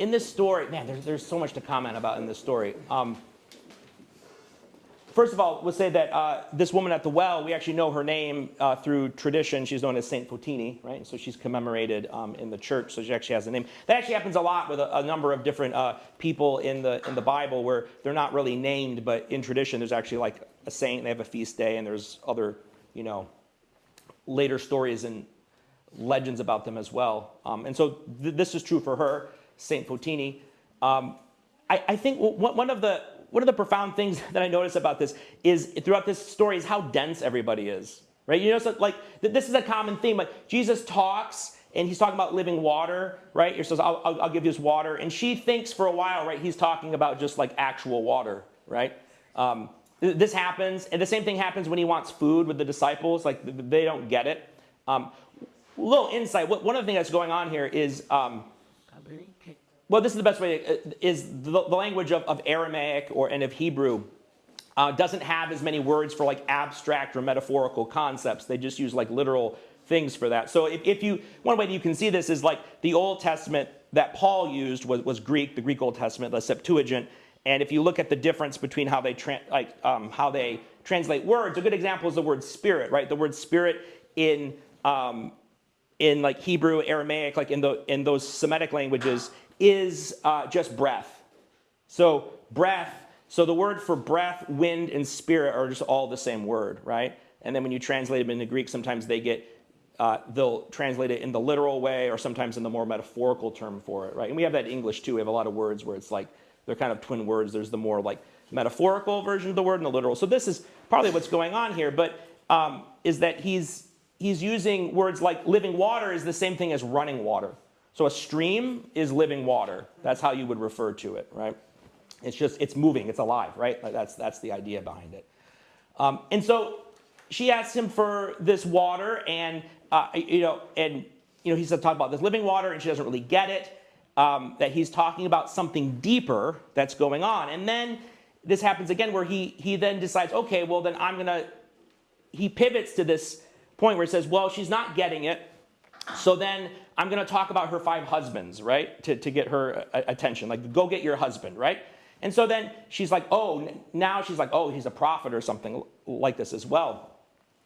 in this story, man, there's so much to comment about in this story. First of all, we'll say that this woman at the well, we actually know her name through tradition. She's known as Saint Fotini, right? And so she's commemorated in the church, so she actually has a name. That actually happens a lot with a number of different people in the Bible where they're not really named, but in tradition there's actually like a saint, they have a feast day, and there's other, later stories and legends about them as well. And so this is true for her, Saint Fotini. I think one of the profound things that I notice about this is throughout this story is how dense everybody is, right? So like this is a common theme. Like Jesus talks and he's talking about living water, right? He says, I'll give you this water. And she thinks for a while, right, he's talking about just like actual water, right? This happens, and the same thing happens when he wants food with the disciples. Like they don't get it. Little insight. One of the things that's going on here is, well, this is the best way, is the language of Aramaic and of Hebrew doesn't have as many words for like abstract or metaphorical concepts. They just use like literal things for that. So one way that you can see this is like the Old Testament that Paul used was Greek, the Greek Old Testament, the Septuagint. And if you look at the difference between how they translate words, a good example is the word spirit, right? The word spirit in like Hebrew, Aramaic, like in those Semitic languages, is just breath. So breath. So the word for breath, wind, and spirit are just all the same word, right? And then when you translate them into Greek, sometimes they'll translate it in the literal way, or sometimes in the more metaphorical term for it, right? And we have that in English too. We have a lot of words where it's like they're kind of twin words. There's the more like metaphorical version of the word and the literal. So this is probably what's going on here, but is that he's using words like living water is the same thing as running water. So a stream is living water. That's how you would refer to it, right? It's moving, it's alive, right? Like that's the idea behind it. And so she asks him for this water, and he said talk about this living water, and she doesn't really get it. That he's talking about something deeper that's going on. And then this happens again where he then decides, okay, well then he pivots to this point where he says, well, she's not getting it. So then I'm going to talk about her 5 husbands, right? To get her attention. Like, go get your husband, right? And so then she's like, now she's like, he's a prophet or something like this as well.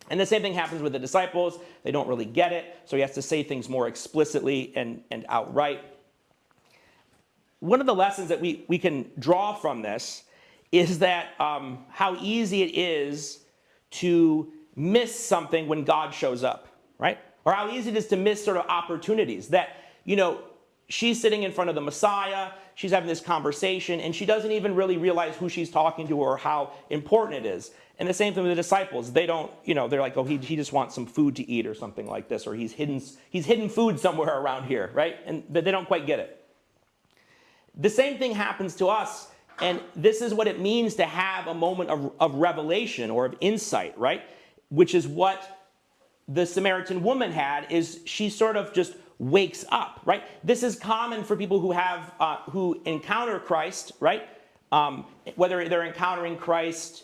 And the same thing happens with the disciples. They don't really get it. So he has to say things more explicitly and outright. One of the lessons that we can draw from this is that how easy it is to miss something when God shows up, right? Or how easy it is to miss sort of opportunities that, she's sitting in front of the Messiah, she's having this conversation, and she doesn't even really realize who she's talking to or how important it is. And the same thing with the disciples. They don't, they're like, he just wants some food to eat or something like this, or he's hidden food somewhere around here, right? And they don't quite get it. The same thing happens to us, and this is what it means to have a moment of revelation or of insight, right? Which is what the Samaritan woman had, is she sort of just wakes up, right? This is common for people who encounter Christ, right? Whether they're encountering Christ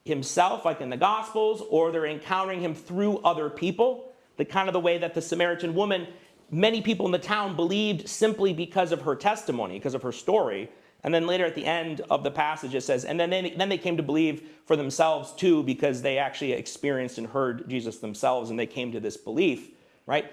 himself, like in the Gospels, or they're encountering him through other people. The way that the Samaritan woman, many people in the town believed simply because of her testimony, because of her story. And then later at the end of the passage it says, and then they came to believe for themselves too, because they actually experienced and heard Jesus themselves, and they came to this belief, right?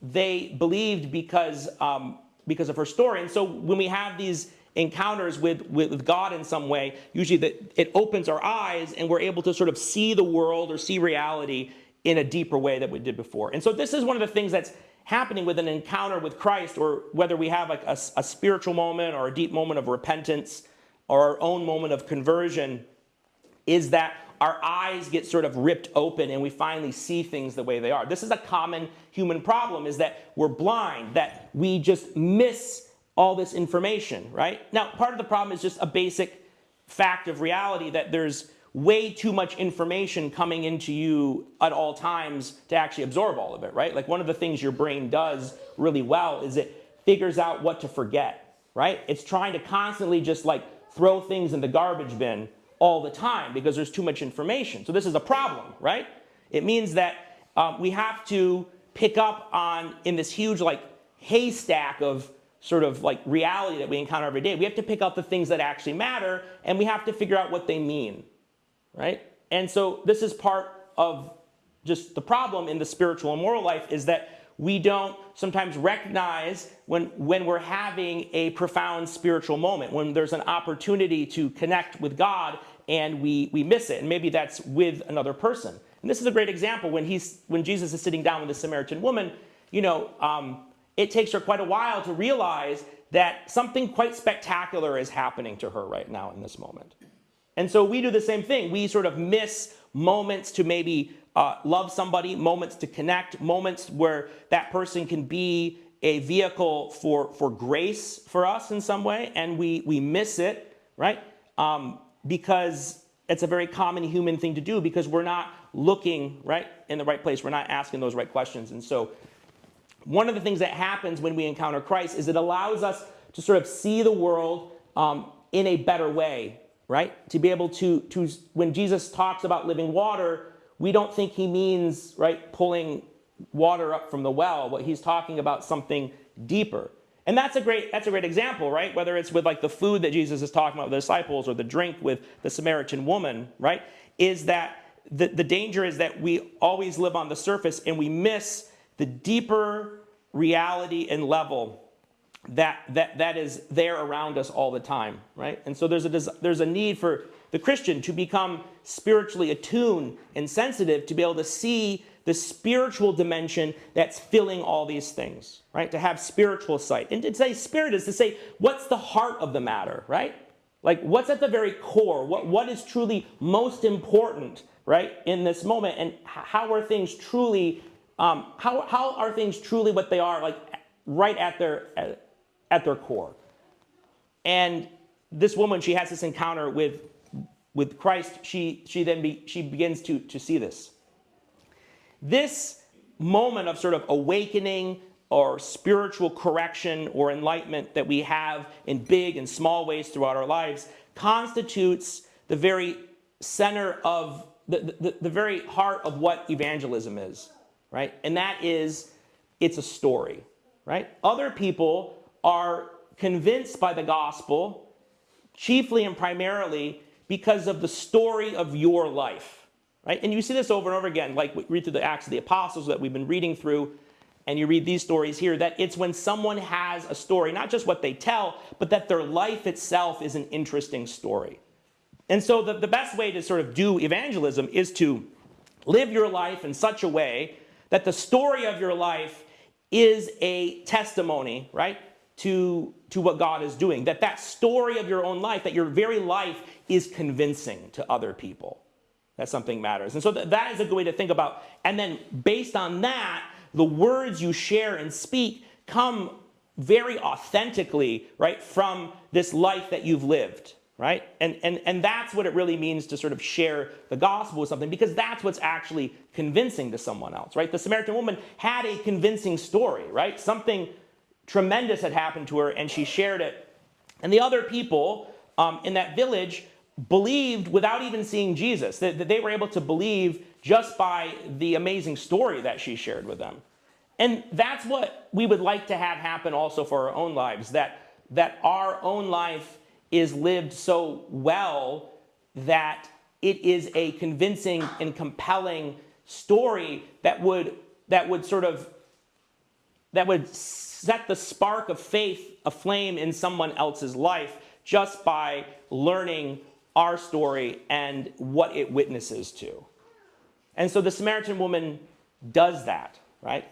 They believed because of her story. And so when we have these encounters with God in some way, usually it opens our eyes and we're able to sort of see the world or see reality in a deeper way than we did before. And so this is one of the things that's happening with an encounter with Christ, or whether we have like a spiritual moment or a deep moment of repentance or our own moment of conversion, is that our eyes get sort of ripped open and we finally see things the way they are. This is a common human problem, is that we're blind, that we just miss all this information, right? Now, part of the problem is just a basic fact of reality, that there's way too much information coming into you at all times to actually absorb all of it, right? Like one of the things your brain does really well is it figures out what to forget, right? It's trying to constantly just like throw things in the garbage bin all the time because there's too much information. So this is a problem, right? It means that we have to pick up on, in this huge like haystack of sort of like reality that we encounter every day. We have to pick out the things that actually matter, and we have to figure out what they mean, right? And so this is part of just the problem in the spiritual and moral life, is that we don't sometimes recognize when we're having a profound spiritual moment, when there's an opportunity to connect with God and we miss it. And maybe that's with another person. And this is a great example when Jesus is sitting down with the Samaritan woman. It takes her quite a while to realize that something quite spectacular is happening to her right now in this moment. And so we do the same thing. We sort of miss moments to maybe love somebody, moments to connect, moments where that person can be a vehicle for grace for us in some way, and we miss it, right? Because it's a very common human thing to do, because we're not looking right in the right place. We're not asking those right questions. And so one of the things that happens when we encounter Christ is it allows us to sort of see the world in a better way, right? To be able to when Jesus talks about living water, we don't think he means, right, pulling water up from the well. What he's talking about something deeper. And that's a great example, right? Whether it's with like the food that Jesus is talking about with the disciples, or the drink with the Samaritan woman, right? Is that the danger is that we always live on the surface and we miss the deeper reality and level that is there around us all the time, right? And so there's a need for the Christian to become spiritually attuned and sensitive, to be able to see the spiritual dimension that's filling all these things, right? To have spiritual sight. And to say spirit is to say, what's the heart of the matter, right? Like, what's at the very core? What is truly most important, right, in this moment? And how are things truly, how are things truly what they are, like, right at their core? And this woman, she has this encounter with Christ. She begins to see this. This moment of sort of awakening or spiritual correction or enlightenment that we have in big and small ways throughout our lives constitutes the very center of the very heart of what evangelism is, right? And that is, it's a story, right? Other people are convinced by the gospel chiefly and primarily because of the story of your life. Right? And you see this over and over again, like we read through the Acts of the Apostles that we've been reading through, and you read these stories here, that it's when someone has a story, not just what they tell, but that their life itself is an interesting story. And so the best way to sort of do evangelism is to live your life in such a way that the story of your life is a testimony, right, to what God is doing. That story of your own life, that your very life is convincing to other people that something matters. And so that is a good way to think about. And then based on that, the words you share and speak come very authentically, right, from this life that you've lived, right? And that's what it really means to sort of share the gospel with something, because that's what's actually convincing to someone else, right? The Samaritan woman had a convincing story, right? Something tremendous had happened to her, and she shared it. And the other people in that village believed without even seeing Jesus. That they were able to believe just by the amazing story that she shared with them. And that's what we would like to have happen also for our own lives, that our own life is lived so well that it is a convincing and compelling story that would set the spark of faith aflame in someone else's life just by learning our story and what it witnesses to. And so the Samaritan woman does that, right?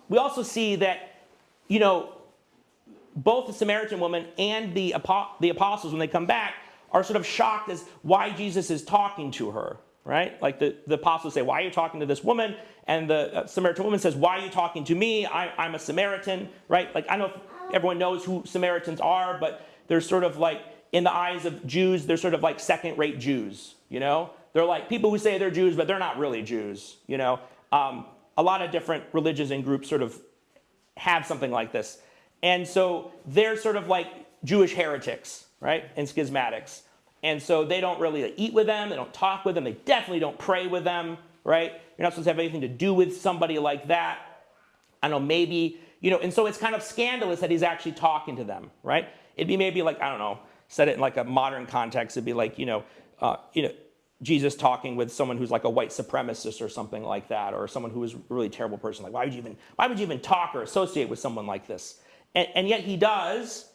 We also see that, both the Samaritan woman and the apostles, when they come back, are sort of shocked as why Jesus is talking to her, right? Like the apostles say, why are you talking to this woman? And the Samaritan woman says, why are you talking to me? I'm a Samaritan, right? Like, I don't know if everyone knows who Samaritans are, but they're sort of like, in the eyes of Jews, they're sort of like second-rate Jews, They're like people who say they're Jews, but they're not really Jews, A lot of different religions and groups sort of have something like this. And so they're sort of like Jewish heretics, right, and schismatics. And so they don't really eat with them, they don't talk with them, they definitely don't pray with them, right? You're not supposed to have anything to do with somebody like that. I don't know, maybe and so it's kind of scandalous that he's actually talking to them, right? It'd be maybe like, I don't know, said it in like a modern context, it'd be like, Jesus talking with someone who's like a white supremacist or something like that, or someone who is a really terrible person. Like, why would you even talk or associate with someone like this? And yet he does.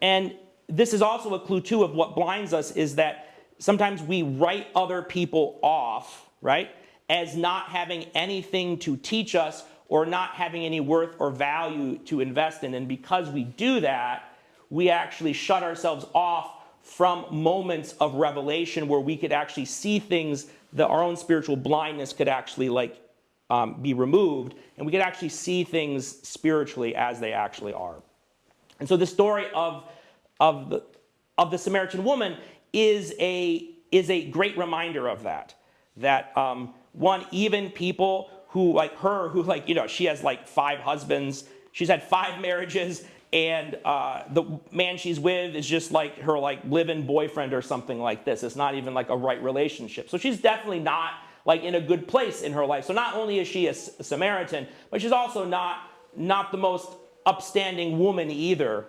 And this is also a clue too of what blinds us, is that sometimes we write other people off, right, as not having anything to teach us or not having any worth or value to invest in. And because we do that, we actually shut ourselves off from moments of revelation where we could actually see things that our own spiritual blindness could actually be removed, and we could actually see things spiritually as they actually are. And so the story of the Samaritan woman is a great reminder of that. That one, even people who like her, who she has 5 husbands, she's had 5 marriages, and the man she's with is just like her live-in boyfriend or something like this. It's not even like a right relationship. So she's definitely not in a good place in her life. So not only is she a Samaritan, but she's also not the most upstanding woman either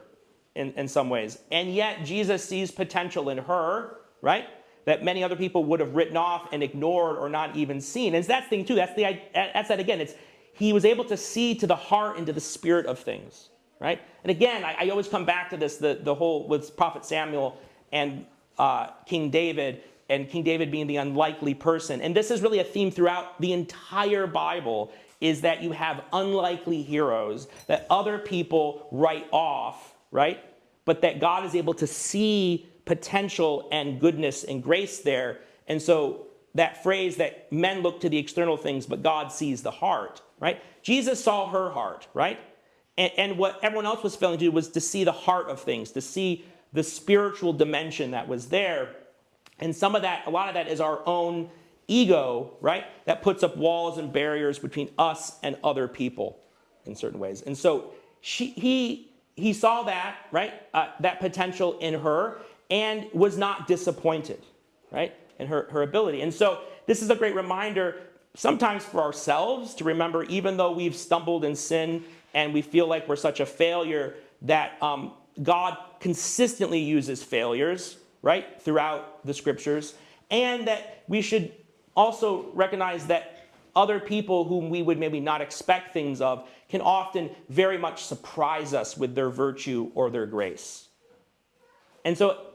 in some ways. And yet Jesus sees potential in her, right? That many other people would have written off and ignored or not even seen. And it's that thing too. That's that again. He was able to see to the heart and to the spirit of things. Right? And again, I always come back to this, the whole with Prophet Samuel and King David, and King David being the unlikely person. And this is really a theme throughout the entire Bible, is that you have unlikely heroes that other people write off, right? But that God is able to see potential and goodness and grace there. And so that phrase that men look to the external things, but God sees the heart, right? Jesus saw her heart, right? And what everyone else was failing to do was to see the heart of things, to see the spiritual dimension that was there. And a lot of that is our own ego, right? That puts up walls and barriers between us and other people in certain ways. And so he saw that, right? That potential in her, and was not disappointed, right? In her ability. And so this is a great reminder sometimes for ourselves to remember, even though we've stumbled in sin and we feel like we're such a failure, that God consistently uses failures, right, throughout the scriptures, and that we should also recognize that other people whom we would maybe not expect things of can often very much surprise us with their virtue or their grace. And so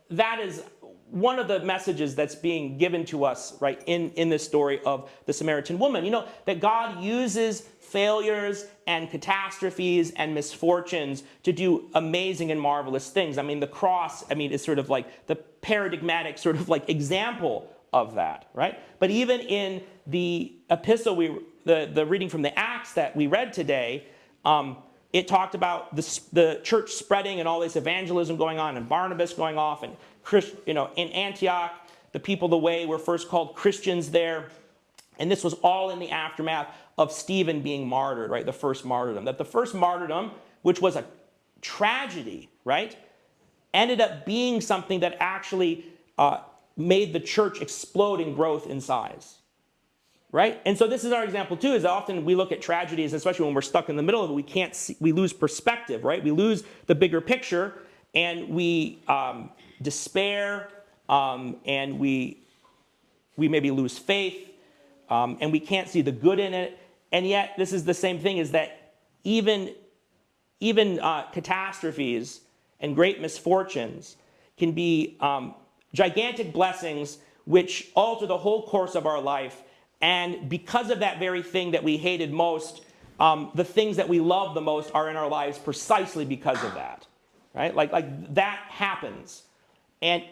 that is one of the messages that's being given to us, right, in this story of the Samaritan woman. That God uses failures and catastrophes and misfortunes to do amazing and marvelous things. I mean, the cross, is sort of like the paradigmatic sort of example of that, right? But even in the epistle, the reading from the Acts that we read today, it talked about the church spreading and all this evangelism going on, and Barnabas going off, and in Antioch, the people of the way were first called Christians there. And this was all in the aftermath of Stephen being martyred, right? The first martyrdom. That the first martyrdom, which was a tragedy, right, ended up being something that actually made the church explode in growth in size, right? And so this is our example too, is often we look at tragedies, especially when we're stuck in the middle of it, we lose perspective, right? We lose the bigger picture, and we despair, and we maybe lose faith, and we can't see the good in it. And yet this is the same thing, is that even catastrophes and great misfortunes can be gigantic blessings which alter the whole course of our life. And because of that very thing that we hated most, the things that we love the most are in our lives precisely because of that, right? Like that happens. And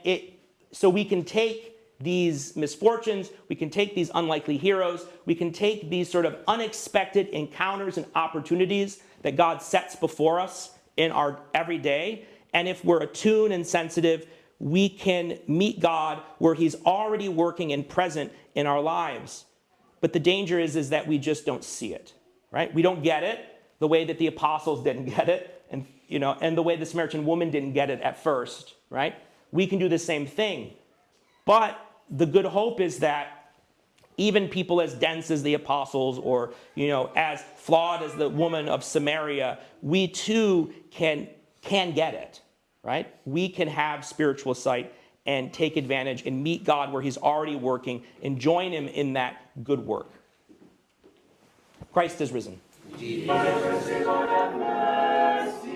so we can take these misfortunes, we can take these unlikely heroes, we can take these sort of unexpected encounters and opportunities that God sets before us in our everyday. And if we're attuned and sensitive, we can meet God where he's already working and present in our lives. But the danger is that we just don't see it, right? We don't get it the way that the apostles didn't get it, and the way the Samaritan woman didn't get it at first, right? We can do the same thing. But the good hope is that even people as dense as the apostles, or, as flawed as the woman of Samaria, we too can get it, right? We can have spiritual sight and take advantage and meet God where he's already working and join him in that good work. Christ is risen. Jesus, Lord, have mercy.